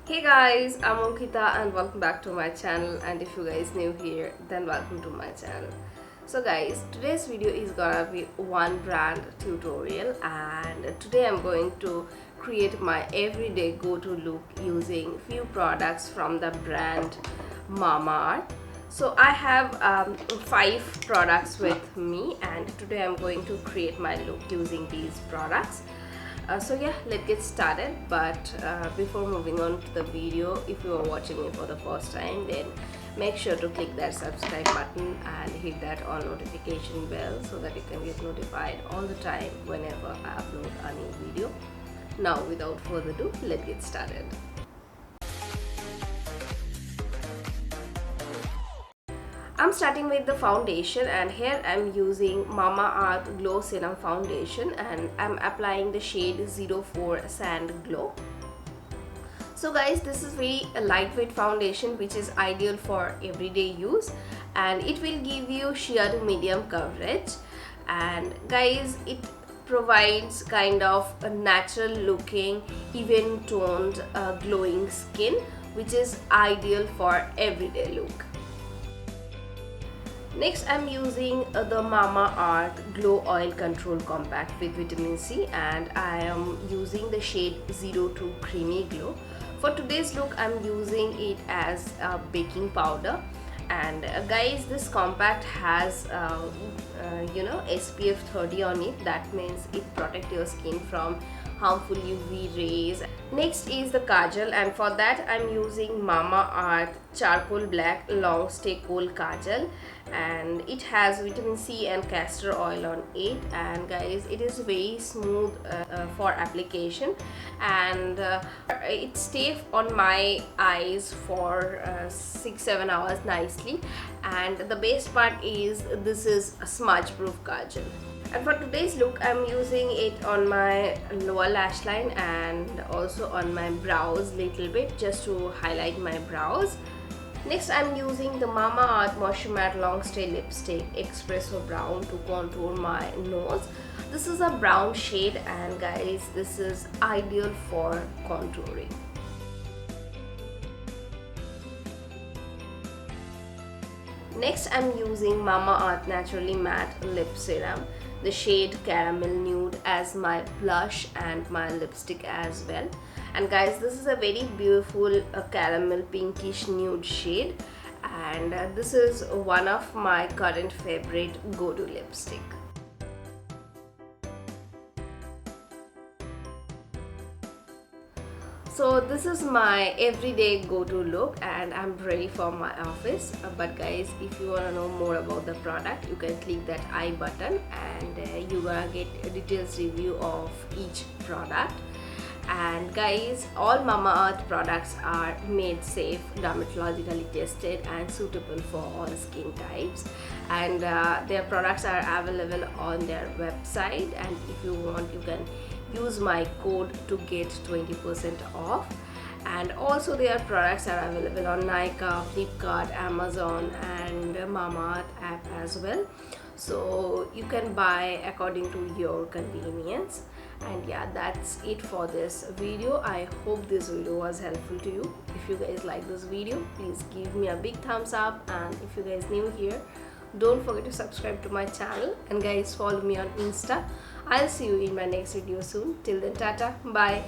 Hey guys, I'm Ankita and welcome back to my channel, and if you guys new here then welcome to my channel. So guys, today's video is gonna be one brand tutorial, and today I'm going to create my everyday go-to look using few products from the brand Mamaearth. So I have 5 products with me, and today I'm going to create my look using these products. So yeah, let's get started. But before moving on to the video, if you are watching me for the first time, then make sure to click that subscribe button and hit that all notification bell so that you can get notified all the time whenever I upload a new video. Now without further ado, let's get started. I'm starting with the foundation, and here I'm using Mamaearth Glow Serum Foundation, and I'm applying the shade 04 Sand Glow. So guys, this is very a lightweight foundation which is ideal for everyday use, and it will give you sheer to medium coverage. And guys, it provides kind of a natural looking, even toned, glowing skin, which is ideal for everyday look. Next, I'm using the Mamaearth Glow Oil Control Compact with Vitamin C, and I am using the shade 02 Creamy Glow. For today's look, I'm using it as a baking powder. And guys, this compact has SPF 30 on it. That means it protects your skin from harmful UV rays. Next is the Kajal, and for that I'm using Mamaearth Charcoal Black Long Stay Cool Kajal, and it has vitamin C and castor oil on it. And guys, it is very smooth for application, and it stays on my eyes for 6-7 hours nicely. And the best part is this is a smudge proof Kajal. And for today's look, I'm using it on my lower lash line and also on my brows little bit, just to highlight my brows. Next, I'm using the Mamaearth Moisture Matte Long Stay Lipstick Espresso Brown to contour my nose. This is a brown shade, and guys, this is ideal for contouring. Next, I'm using Mamaearth Naturally Matte Lip Serum, the shade Caramel Nude, as my blush and my lipstick as well. And guys, this is a very beautiful caramel pinkish nude shade, and this is one of my current favorite go-to lipstick. So this is my everyday go-to look, and I'm ready for my office. But guys, if you want to know more about the product, you can click that I button, and you're gonna get a details review of each product. And guys, all Mamaearth products are made safe, dermatologically tested, and suitable for all skin types. And their products are available on their website, and if you want, you can use my code to get 20% off. And also their products are available on Nykaa, Flipkart, Amazon, and Mamaearth app as well. So you can buy according to your convenience. And yeah, that's it for this video. I hope this video was helpful to you. If you guys like this video, please give me a big thumbs up, and if you guys new here, don't forget to subscribe to my channel, and guys, follow me on Insta. I'll see you in my next video soon. Till then, tata, bye.